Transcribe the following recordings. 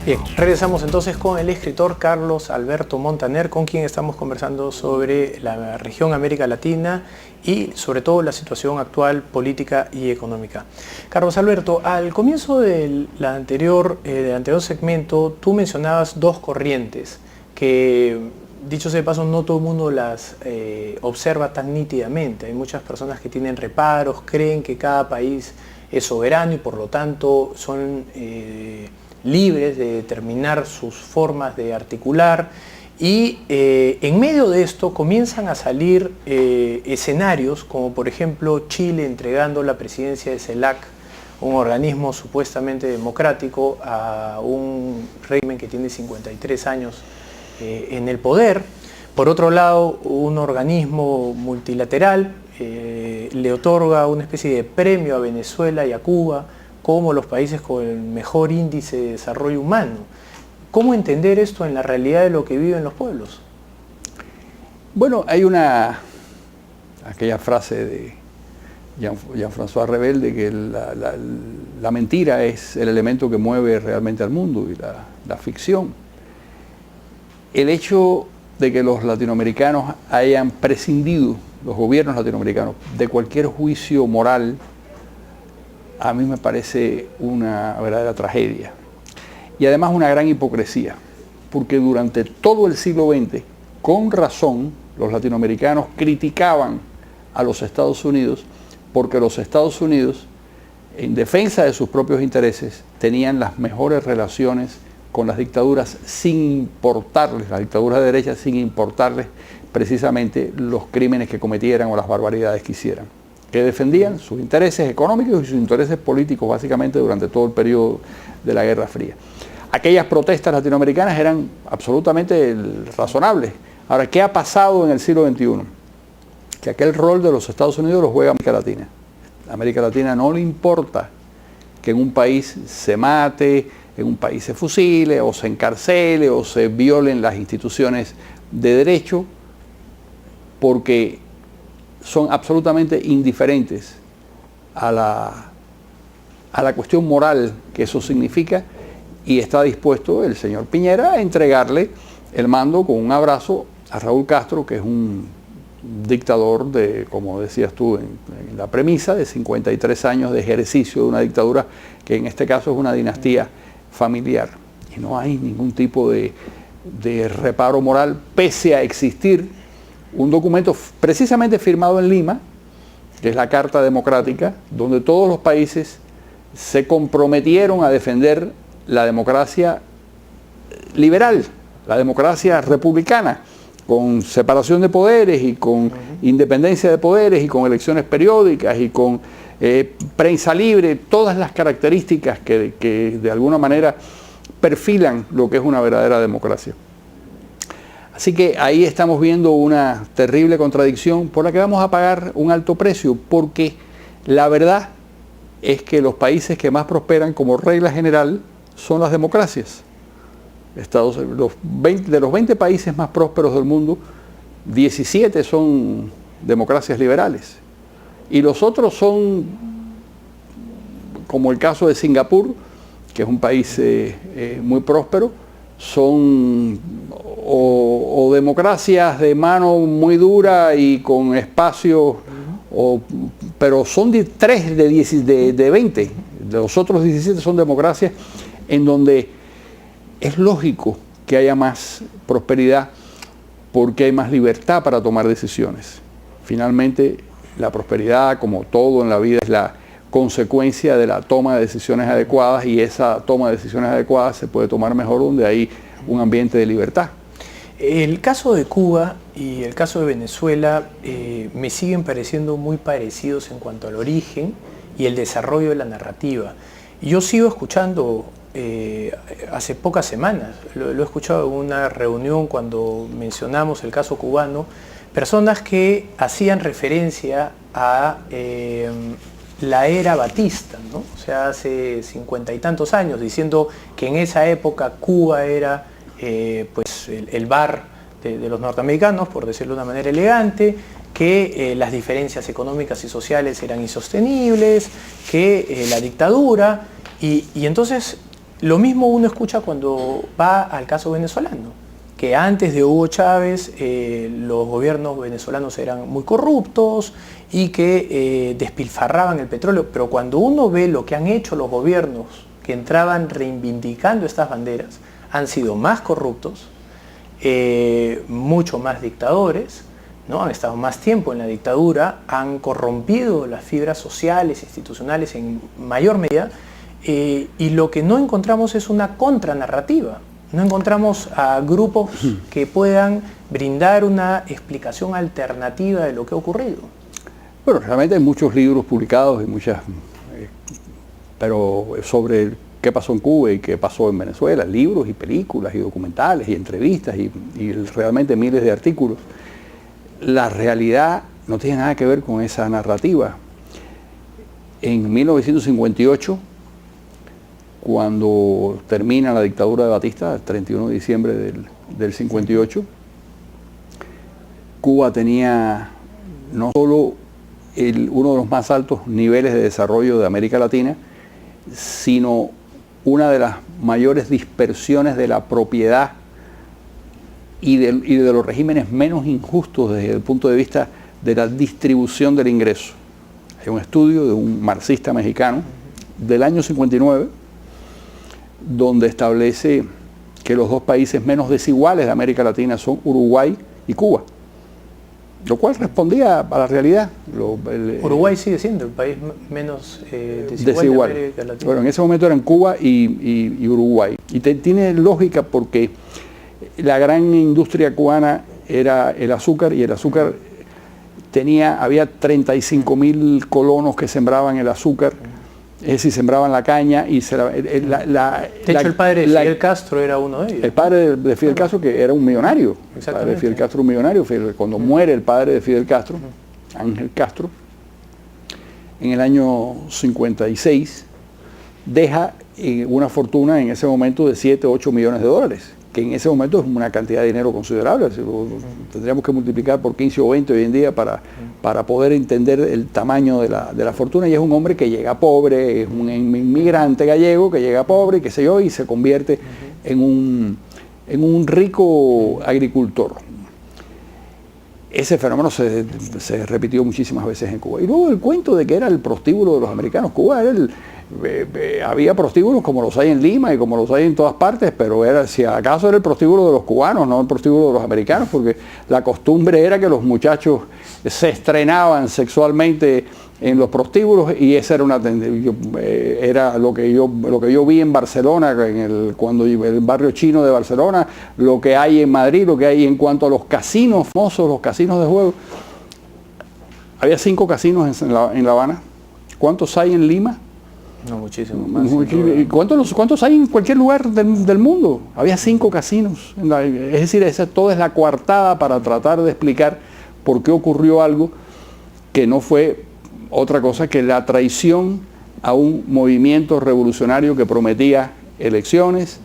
Bien, regresamos entonces con el escritor Carlos Alberto Montaner, con quien estamos conversando sobre la región América Latina y sobre todo la situación actual política y económica. Carlos Alberto, al comienzo del anterior segmento, tú mencionabas dos corrientes que, dicho sea de paso, no todo el mundo las observa tan nítidamente. Hay muchas personas que tienen reparos, creen que cada país es soberano y por lo tanto son libres de determinar sus formas de articular, y en medio de esto comienzan a salir escenarios como por ejemplo Chile entregando la presidencia de CELAC, un organismo supuestamente democrático, a un régimen que tiene 53 años en el poder. Por otro lado, un organismo multilateral le otorga una especie de premio a Venezuela y a Cuba como los países con el mejor índice de desarrollo humano. ¿Cómo entender esto en la realidad de lo que viven los pueblos? Bueno, hay aquella frase de Jean-François Revel de que la mentira es el elemento que mueve realmente al mundo y la ficción. El hecho de que los latinoamericanos hayan prescindido, los gobiernos latinoamericanos, de cualquier juicio moral, a mí me parece una verdadera tragedia. Y además una gran hipocresía, porque durante todo el siglo XX, con razón, los latinoamericanos criticaban a los Estados Unidos porque los Estados Unidos, en defensa de sus propios intereses, tenían las mejores relaciones con las dictaduras sin importarles, las dictaduras de derecha, sin importarles precisamente los crímenes que cometieran o las barbaridades que hicieran, que defendían sus intereses económicos y sus intereses políticos básicamente durante todo el periodo de la Guerra Fría. Aquellas protestas latinoamericanas eran absolutamente razonables. Ahora, ¿qué ha pasado en el siglo XXI? Que aquel rol de los Estados Unidos lo juega América Latina. A América Latina no le importa que en un país se mate, en un país se fusile, o se encarcele, o se violen las instituciones de derecho, porque son absolutamente indiferentes a la cuestión moral que eso significa, y está dispuesto el señor Piñera a entregarle el mando con un abrazo a Raúl Castro, que es un dictador de, como decías tú en la premisa, de 53 años de ejercicio de una dictadura que en este caso es una dinastía familiar. Y no hay ningún tipo de reparo moral, pese a existir un documento precisamente firmado en Lima, que es la Carta Democrática, donde todos los países se comprometieron a defender la democracia liberal, la democracia republicana, con separación de poderes y con independencia de poderes y con elecciones periódicas y con prensa libre, todas las características que de alguna manera perfilan lo que es una verdadera democracia. Así que ahí estamos viendo una terrible contradicción por la que vamos a pagar un alto precio, porque la verdad es que los países que más prosperan como regla general son las democracias. De los 20 países más prósperos del mundo, 17 son democracias liberales. Y los otros son, como el caso de Singapur, que es un país muy próspero, son o democracias de mano muy dura y con espacio, pero son 3 de 20. Los otros 17 son democracias en donde es lógico que haya más prosperidad porque hay más libertad para tomar decisiones. Finalmente, la prosperidad, como todo en la vida, es la consecuencia de la toma de decisiones adecuadas, y esa toma de decisiones adecuadas se puede tomar mejor donde hay un ambiente de libertad. El caso de Cuba y el caso de Venezuela me siguen pareciendo muy parecidos en cuanto al origen y el desarrollo de la narrativa. Yo sigo escuchando, hace pocas semanas, lo he escuchado en una reunión cuando mencionamos el caso cubano, personas que hacían referencia a la era Batista, ¿no? O sea, hace 50 y tantos años, diciendo que en esa época Cuba era pues el bar de los norteamericanos, por decirlo de una manera elegante, que las diferencias económicas y sociales eran insostenibles, que la dictadura, y entonces Lo mismo uno escucha cuando va al caso venezolano, que antes de Hugo Chávez los gobiernos venezolanos eran muy corruptos y que despilfarraban el petróleo, pero cuando uno ve lo que han hecho los gobiernos que entraban reivindicando estas banderas, han sido más corruptos, mucho más dictadores, ¿no? Han estado más tiempo en la dictadura, han corrompido las fibras sociales, institucionales en mayor medida, y lo que no encontramos es una contranarrativa. No encontramos a grupos que puedan brindar una explicación alternativa de lo que ha ocurrido. Bueno, realmente hay muchos libros publicados y muchas, pero sobre qué pasó en Cuba y qué pasó en Venezuela, libros y películas y documentales y entrevistas y realmente miles de artículos. La realidad no tiene nada que ver con esa narrativa. En 1958, cuando termina la dictadura de Batista, el 31 de diciembre del 58, Cuba tenía no solo uno de los más altos niveles de desarrollo de América Latina, sino una de las mayores dispersiones de la propiedad y de los regímenes menos injustos desde el punto de vista de la distribución del ingreso. Hay un estudio de un marxista mexicano del año 59, donde establece que los dos países menos desiguales de América Latina son Uruguay y Cuba, lo cual respondía a la realidad. Uruguay sigue siendo el país menos desigual de América Latina. Bueno, en ese momento eran Cuba y Uruguay. Y tiene lógica porque la gran industria cubana era el azúcar, y el azúcar había 35.000 colonos que sembraban el azúcar. Es decir, sembraban la caña y de hecho, el padre de Fidel Castro era uno de ellos. El padre de Fidel Castro, que era un millonario. El padre de Fidel Castro, un millonario. Cuando muere el padre de Fidel Castro, Ángel Castro, en el año 56, deja una fortuna en ese momento de 7 o 8 millones de dólares, que en ese momento es una cantidad de dinero considerable. Tendríamos que multiplicar por 15 o 20 hoy en día para poder entender el tamaño de la fortuna. Y es un hombre que llega pobre, es un inmigrante gallego que llega pobre, qué sé yo, y se convierte en un rico agricultor. Ese fenómeno se repitió muchísimas veces en Cuba. Y luego el cuento de que era el prostíbulo de los americanos. Cuba era había prostíbulos como los hay en Lima y como los hay en todas partes, pero si acaso era el prostíbulo de los cubanos, no el prostíbulo de los americanos, porque la costumbre era que los muchachos se estrenaban sexualmente en los prostíbulos, y esa era lo que yo vi en Barcelona, el barrio chino de Barcelona, lo que hay en Madrid, lo que hay en cuanto a los casinos famosos, los casinos de juego. Había 5 casinos en La Habana. ¿Cuántos hay en Lima? No, muchísimo más. ¿Cuántos hay en cualquier lugar del mundo? Había 5 casinos. Es decir, toda es la coartada para tratar de explicar por qué ocurrió algo que no fue otra cosa que la traición a un movimiento revolucionario que prometía elecciones,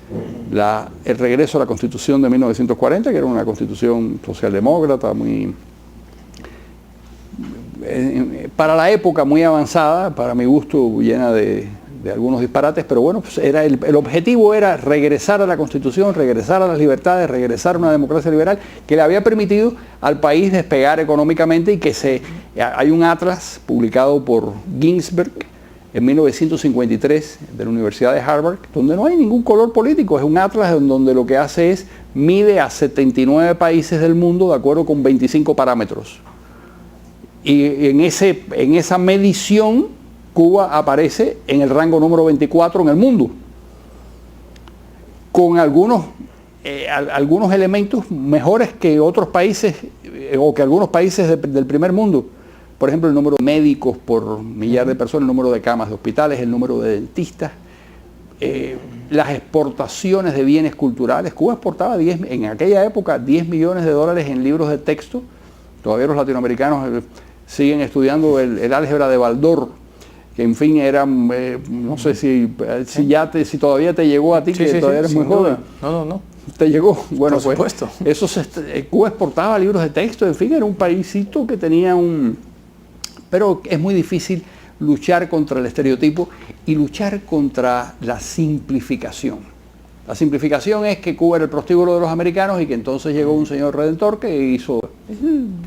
el regreso a la Constitución de 1940, que era una constitución socialdemócrata muy... para la época muy avanzada, para mi gusto llena de algunos disparates, pero bueno, pues el objetivo era regresar a la Constitución, regresar a las libertades, regresar a una democracia liberal que le había permitido al país despegar económicamente, y que hay un atlas publicado por Ginsberg en 1953 de la Universidad de Harvard, donde no hay ningún color político. Es un atlas donde lo que hace es mide a 79 países del mundo de acuerdo con 25 parámetros. Y en esa medición, Cuba aparece en el rango número 24 en el mundo, con algunos elementos mejores que otros países, o que algunos países del primer mundo. Por ejemplo, el número de médicos por millar de personas, el número de camas de hospitales, el número de dentistas, las exportaciones de bienes culturales. Cuba exportaba en aquella época 10 millones de dólares en libros de texto. Todavía los latinoamericanos siguen estudiando el álgebra de Baldor, que en fin era, no sé si todavía te llegó a ti, que todavía eres muy joven. No. ¿Te llegó? Bueno, por supuesto. Cuba exportaba libros de texto, en fin, era un paísito que tenía pero es muy difícil luchar contra el estereotipo y luchar contra la simplificación. La simplificación es que Cuba era el prostíbulo de los americanos y que entonces llegó un señor redentor que hizo...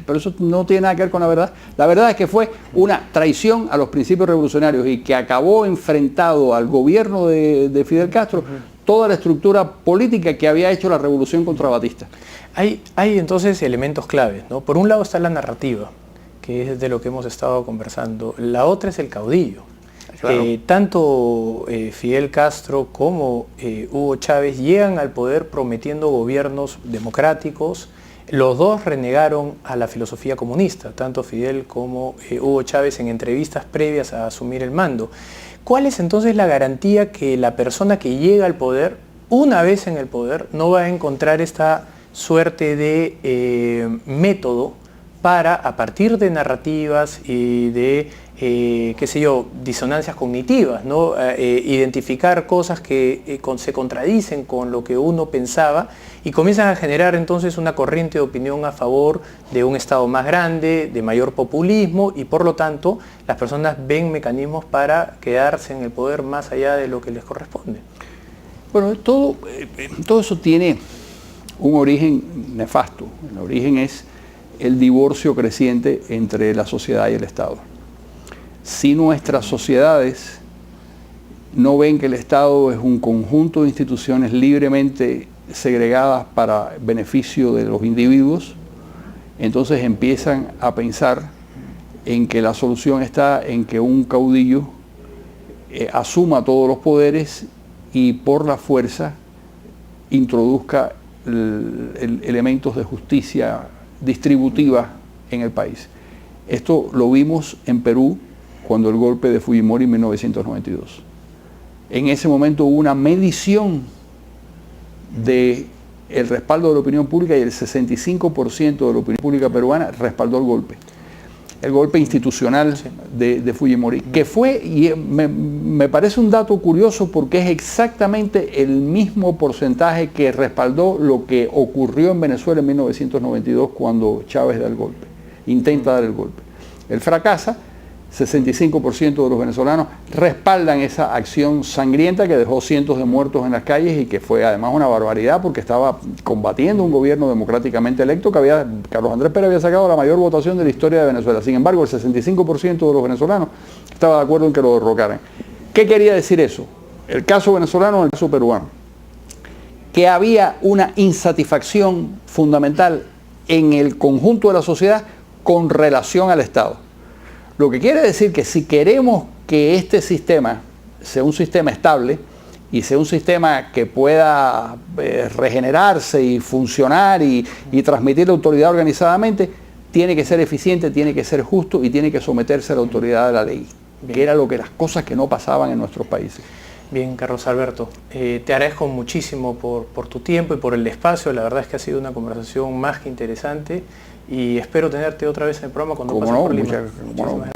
Pero eso no tiene nada que ver con la verdad. La verdad es que fue una traición a los principios revolucionarios y que acabó enfrentado al gobierno de Fidel Castro toda la estructura política que había hecho la revolución contra Batista. Hay entonces elementos claves, ¿no? Por un lado está la narrativa, que es de lo que hemos estado conversando. La otra es el caudillo. Claro. Tanto Fidel Castro como Hugo Chávez llegan al poder prometiendo gobiernos democráticos. Los dos renegaron a la filosofía comunista, tanto Fidel como Hugo Chávez en entrevistas previas a asumir el mando. ¿Cuál es entonces la garantía que la persona que llega al poder, una vez en el poder, no va a encontrar esta suerte de método para, a partir de narrativas y de, qué sé yo, disonancias cognitivas, ¿no? Identificar cosas que se contradicen con lo que uno pensaba y comienzan a generar entonces una corriente de opinión a favor de un Estado más grande, de mayor populismo, y por lo tanto las personas ven mecanismos para quedarse en el poder más allá de lo que les corresponde? Bueno, todo eso tiene un origen nefasto. El origen es el divorcio creciente entre la sociedad y el Estado. Si nuestras sociedades no ven que el Estado es un conjunto de instituciones libremente segregadas para beneficio de los individuos, entonces empiezan a pensar en que la solución está en que un caudillo asuma todos los poderes y por la fuerza introduzca elementos de justicia distributiva en el país. Esto lo vimos en Perú cuando el golpe de Fujimori en 1992. En ese momento hubo una medición del respaldo de la opinión pública y el 65% de la opinión pública peruana respaldó el golpe institucional de Fujimori, que fue, y me parece un dato curioso porque es exactamente el mismo porcentaje que respaldó lo que ocurrió en Venezuela en 1992 cuando Chávez da el golpe, intenta dar el golpe. Él fracasa, 65% de los venezolanos respaldan esa acción sangrienta que dejó cientos de muertos en las calles y que fue además una barbaridad porque estaba combatiendo un gobierno democráticamente electo que Carlos Andrés Pérez había sacado la mayor votación de la historia de Venezuela. Sin embargo, el 65% de los venezolanos estaba de acuerdo en que lo derrocaran. ¿Qué quería decir eso? El caso venezolano o el caso peruano. Que había una insatisfacción fundamental en el conjunto de la sociedad con relación al Estado. Lo que quiere decir que si queremos que este sistema sea un sistema estable y sea un sistema que pueda regenerarse y funcionar y transmitir la autoridad organizadamente, tiene que ser eficiente, tiene que ser justo y tiene que someterse a la autoridad de la ley, que era las cosas que no pasaban en nuestros países. Bien, Carlos Alberto, te agradezco muchísimo por tu tiempo y por el espacio. La verdad es que ha sido una conversación más que interesante y espero tenerte otra vez en el programa cuando pases por Lima.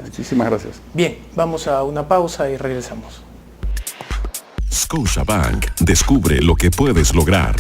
Muchísimas gracias. Bien, vamos a una pausa y regresamos. Scotiabank, descubre lo que puedes lograr.